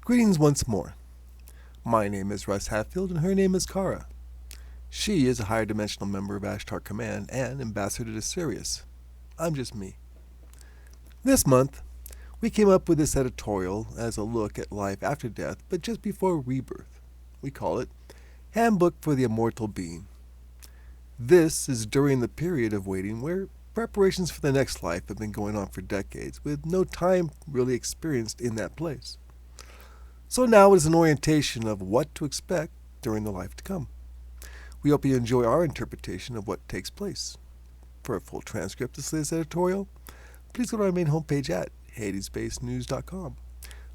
Greetings once more. My name is Russ Hatfield and her name is Kara. She is a higher dimensional member of Ashtar Command and ambassador to Sirius. I'm just me. This month, we came up with this editorial as a look at life after death, but just before rebirth. We call it Handbook for the Immortal Being. This is during the period of waiting where preparations for the next life have been going on for decades, with no time really experienced in that place. So now it is an orientation of what to expect during the life to come. We hope you enjoy our interpretation of what takes place. For a full transcript of this editorial, please go to our main homepage at hadesbasenews.com.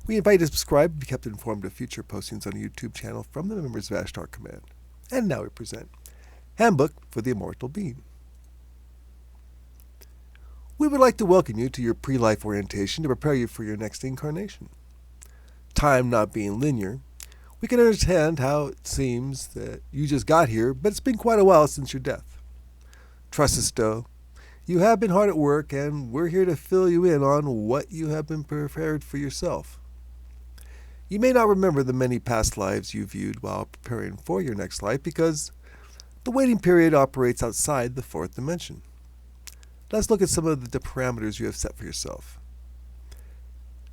We invite you to subscribe to be kept informed of future postings on the YouTube channel from the members of Ashtar Command. And now we present Handbook for the Immortal Being. We would like to welcome you to your pre-life orientation to prepare you for your next incarnation. Time not being linear, we can understand how it seems that you just got here, but it's been quite a while since your death. Trust us, though, you have been hard at work, and we're here to fill you in on what you have been prepared for yourself. You may not remember the many past lives you viewed while preparing for your next life because the waiting period operates outside the fourth dimension. Let's look at some of the parameters you have set for yourself.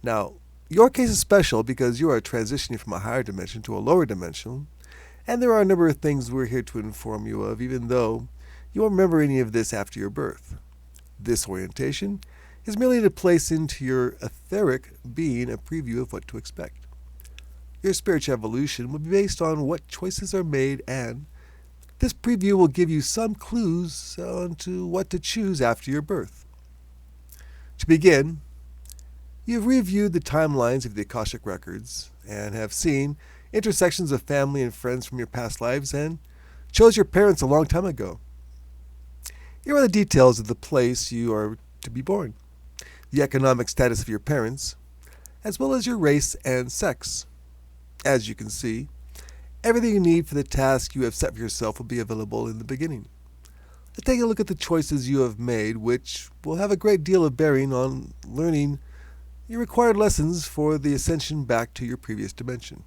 Now, your case is special because you are transitioning from a higher dimension to a lower dimension, and there are a number of things we're here to inform you of, even though you won't remember any of this after your birth. This orientation is merely to place into your etheric being a preview of what to expect. Your spiritual evolution will be based on what choices are made, and this preview will give you some clues on to what to choose after your birth. To begin, you've reviewed the timelines of the Akashic records and have seen intersections of family and friends from your past lives and chose your parents a long time ago. Here are the details of the place you are to be born, the economic status of your parents, as well as your race and sex. As you can see, everything you need for the task you have set for yourself will be available in the beginning. Let's take a look at the choices you have made, which will have a great deal of bearing on learning your required lessons for the ascension back to your previous dimension.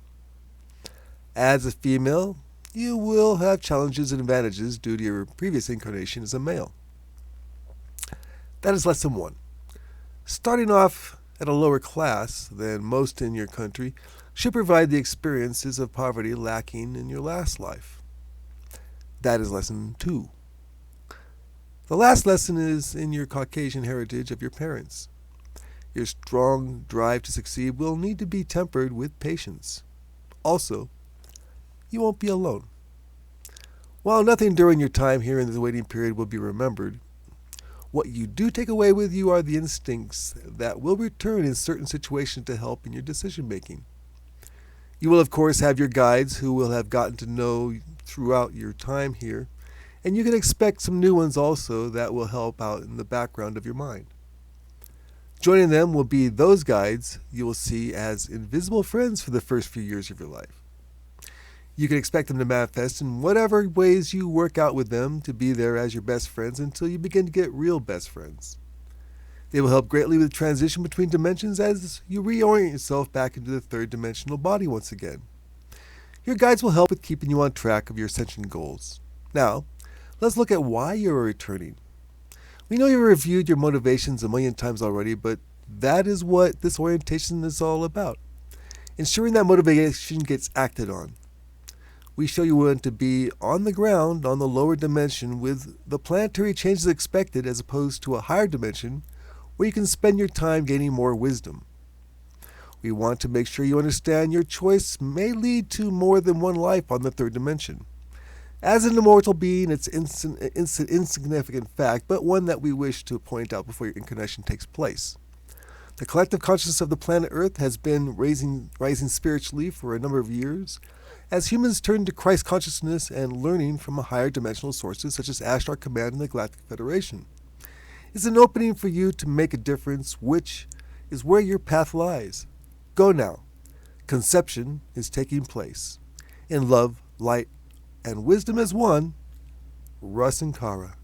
As a female, you will have challenges and advantages due to your previous incarnation as a male. That is lesson 1. Starting off at a lower class than most in your country should provide the experiences of poverty lacking in your last life. That is lesson 2. The last lesson is in your Caucasian heritage of your parents. Your strong drive to succeed will need to be tempered with patience. Also, you won't be alone. While nothing during your time here in the waiting period will be remembered, what you do take away with you are the instincts that will return in certain situations to help in your decision making. You will of course have your guides who will have gotten to know throughout your time here, and you can expect some new ones also that will help out in the background of your mind. Joining them will be those guides you will see as invisible friends for the first few years of your life. You can expect them to manifest in whatever ways you work out with them to be there as your best friends until you begin to get real best friends. They will help greatly with the transition between dimensions as you reorient yourself back into the third dimensional body once again. Your guides will help with keeping you on track of your ascension goals. Now, let's look at why you are returning. We know you've reviewed your motivations a million times already, but that is what this orientation is all about. Ensuring that motivation gets acted on. We show you when to be on the ground on the lower dimension with the planetary changes expected as opposed to a higher dimension where you can spend your time gaining more wisdom. We want to make sure you understand your choice may lead to more than one life on the third dimension. As an immortal being, it's an insignificant fact, but one that we wish to point out before your incarnation takes place. The collective consciousness of the planet Earth has been rising spiritually for a number of years, as humans turn to Christ consciousness and learning from higher dimensional sources such as Ashtar Command and the Galactic Federation. It's an opening for you to make a difference, which is where your path lies. Go now. Conception is taking place. In love, light, and wisdom as one, Russ and Kara.